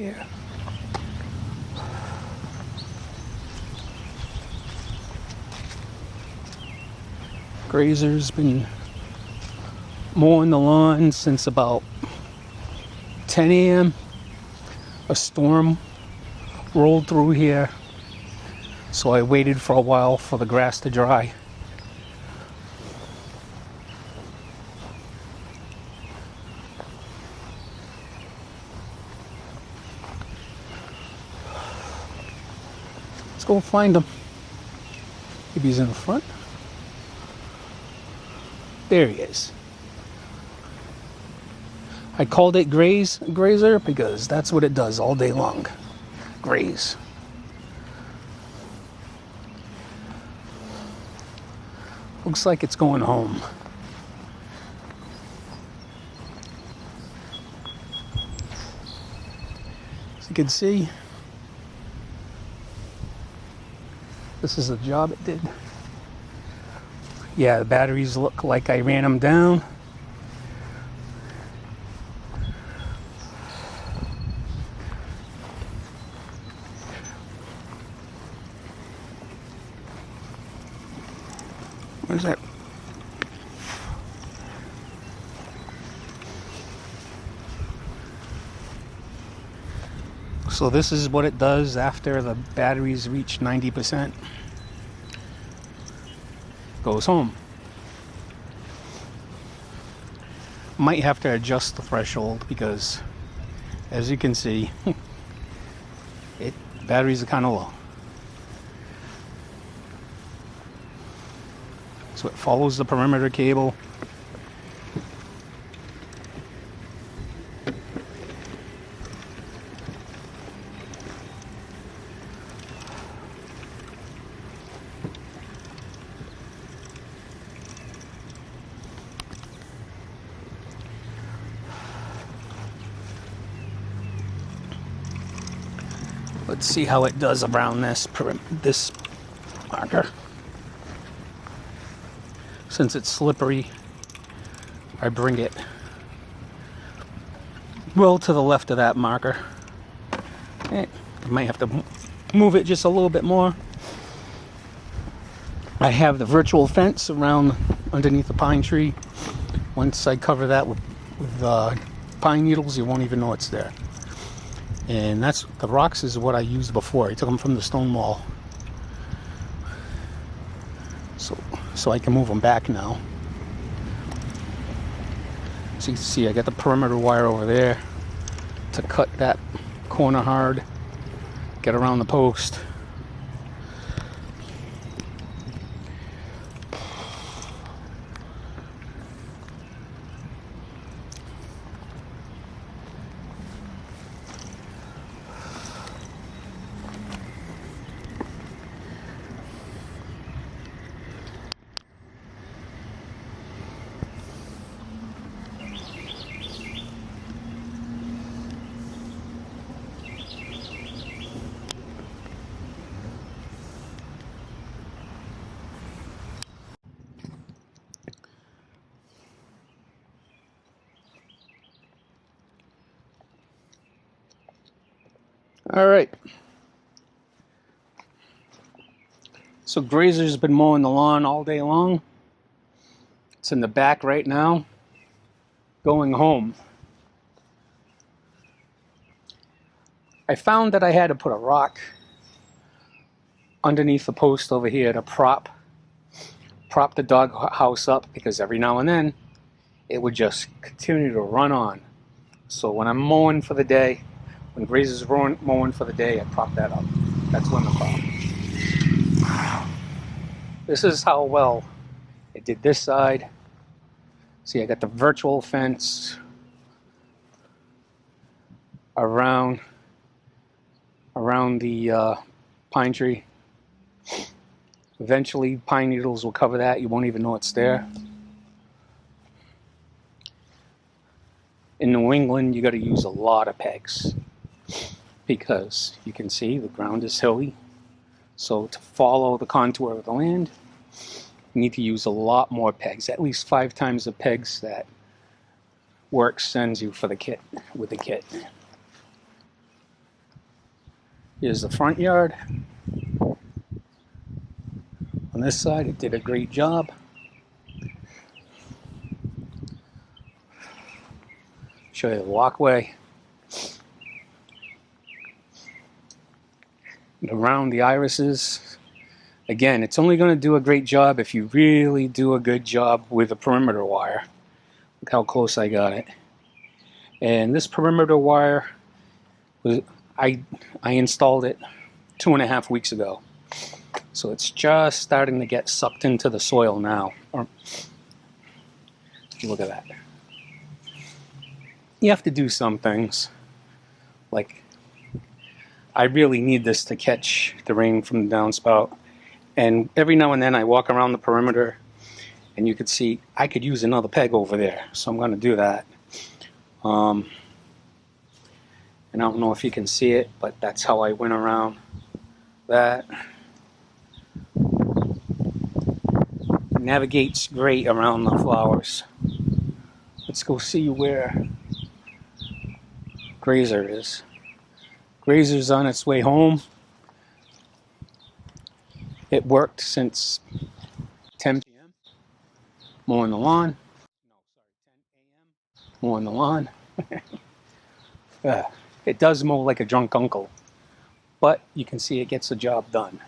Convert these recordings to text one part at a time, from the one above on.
here. Grazer's been mowing the lawn since about 10 a.m. A storm rolled through here, so I waited for a while for the grass to dry. Let's go find him. Maybe he's in the front. There he is. I called it Grazer because that's what it does all day long. Graze. Looks like it's going home. As you can see, this is the job it did. Yeah, the batteries look like I ran them down. Where's that? So this is what it does after the batteries reach 90%. Goes home. Might have to adjust the threshold because, as you can see, batteries are kind of low. So it follows the perimeter cable. Let's see how it does around this marker. Since it's slippery, I bring it well to the left of that marker. I might have to move it just a little bit more. I have the virtual fence around underneath the pine tree. Once I cover that with pine needles, you won't even know it's there. And that's the rocks is what I used before. I took them from the stone wall. So I can move them back now. So you can see I got the perimeter wire over there to cut that corner hard, get around the post. All right. So Grazer's been mowing the lawn all day long. It's in the back right now, going home. I found that I had to put a rock underneath the post over here to prop the dog house up, because every now and then it would just continue to run on. So when I'm mowing for the day, when Grazer's mowing for the day, I prop that up. That's when the problem. This is how well it did this side. See, I got the virtual fence around the pine tree. Eventually, pine needles will cover that. You won't even know it's there. In New England, you got to use a lot of pegs because you can see the ground is hilly. So to follow the contour of the land, you need to use a lot more pegs, at least 5 times the pegs that Work sends you for the kit with the kit. Here's the front yard. On this side, it did a great job. Show you the walkway. And around the irises. Again, it's only going to do a great job if you really do a good job with the perimeter wire. Look how close I got it. And this perimeter wire, I installed it 2.5 weeks ago. So it's just starting to get sucked into the soil now. Look at that. You have to do some things. Like, I really need this to catch the rain from the downspout. And every now and then I walk around the perimeter and you could see I could use another peg over there. So I'm going to do that. And I don't know if you can see it, but that's how I went around that. Navigates great around the flowers. Let's go see where Grazer is. Grazer's on its way home. It worked since 10 p.m. mowing the lawn. No, sorry, 10 a.m. mowing the lawn. It does mow like a drunk uncle, but you can see it gets the job done.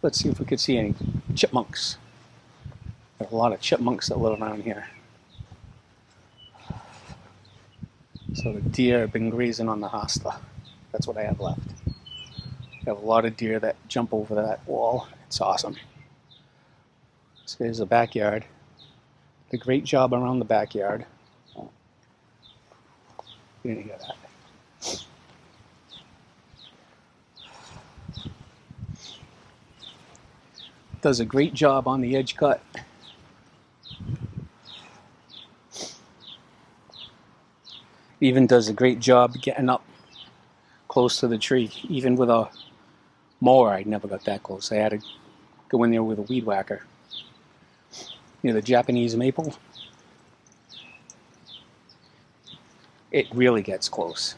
Let's see if we could see any chipmunks. There are a lot of chipmunks that live around here. So the deer have been grazing on the hosta. That's what I have left. I have a lot of deer that jump over that wall. It's awesome. So there's the backyard. Did a great job around the backyard. You didn't hear that. Does a great job on the edge cut. Even does a great job getting up close to the tree. Even with a mower, I never got that close. I had to go in there with a weed whacker. You know, the Japanese maple? It really gets close.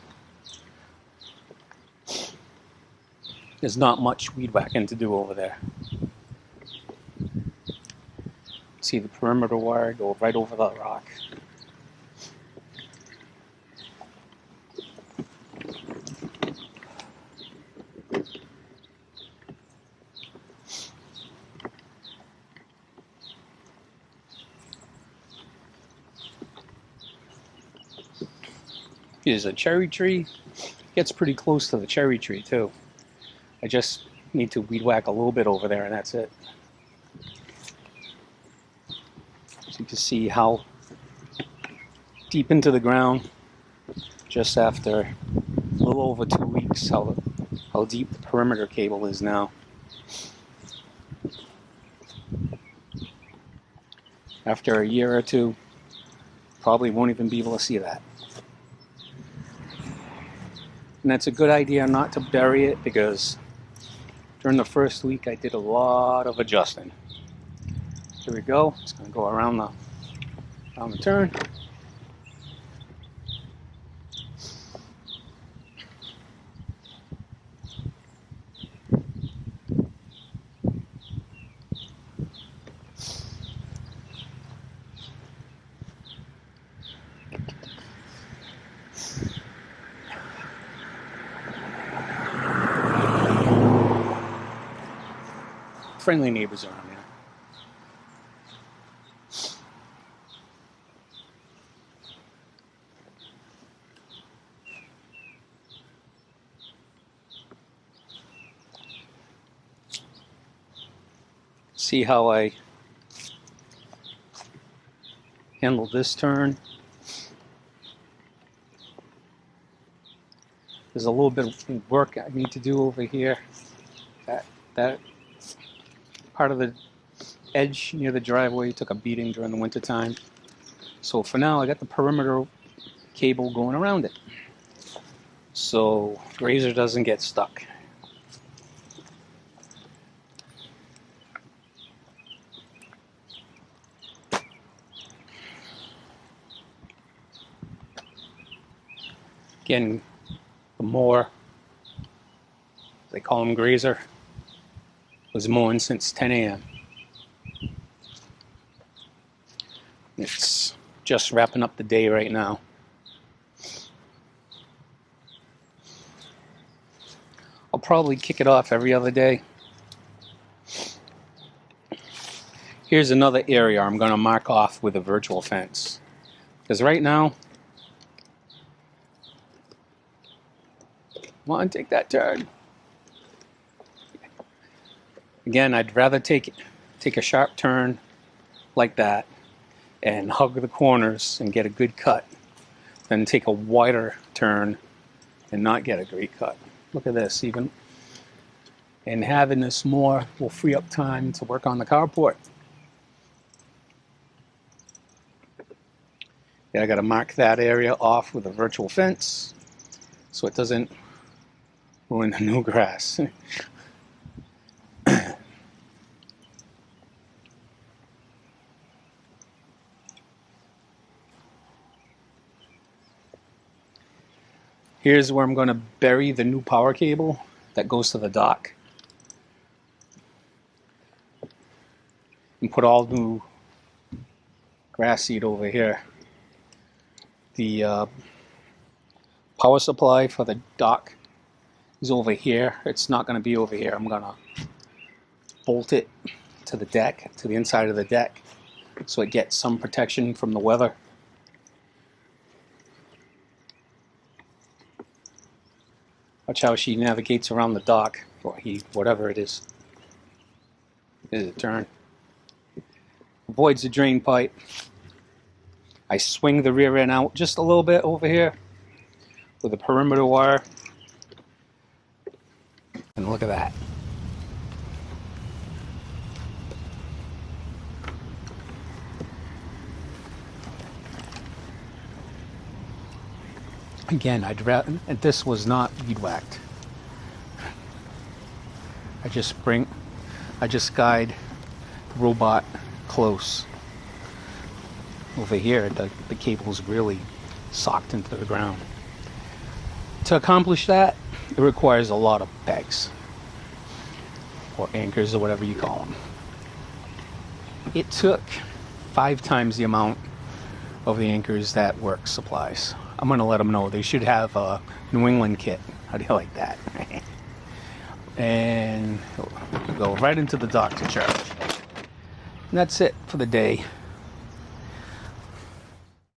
There's not much weed whacking to do over there. See the perimeter wire go right over the rock. Here's a cherry tree. Gets pretty close to the cherry tree too. I just need to weed whack a little bit over there and that's it. So you can see how deep into the ground, just after a little over 2 weeks, how deep the perimeter cable is now. After a year or two, probably won't even be able to see that. And that's a good idea not to bury it because during the first week I did a lot of adjusting. Here we go. It's going to go around the turn. Friendly neighbors around here. See how I handle this turn. There's a little bit of work I need to do over here. That part of the edge near the driveway took a beating during the winter time. So for now, I got the perimeter cable going around it, so Grazer doesn't get stuck. Again, the mower, they call him Grazer, was mowing since 10 a.m. It's just wrapping up the day right now. I'll probably kick it off every other day. Here's another area I'm going to mark off with a virtual fence. Because right now, come on, take that turn. Again, I'd rather take a sharp turn like that and hug the corners and get a good cut than take a wider turn and not get a great cut. Look at this, even. And having this more will free up time to work on the carport. Yeah, I got to mark that area off with a virtual fence so it doesn't ruin the new grass. Here's where I'm going to bury the new power cable that goes to the dock. And put all new grass seed over here. The power supply for the dock is over here. It's not going to be over here. I'm going to bolt it to the deck, to the inside of the deck, so it gets some protection from the weather. Watch how she navigates around the dock, or whatever it is. There's a turn. Avoids the drain pipe. I swing the rear end out just a little bit over here with a perimeter wire. And look at that. Again, and this was not weed whacked. I just guide the robot close. Over here, the cable's really socked into the ground. To accomplish that, it requires a lot of pegs, or anchors, or whatever you call them. It took 5 times the amount of the anchors that Work supplies. I'm going to let them know they should have a New England kit. How do you like that? And go right into the dock to charge. And that's it for the day.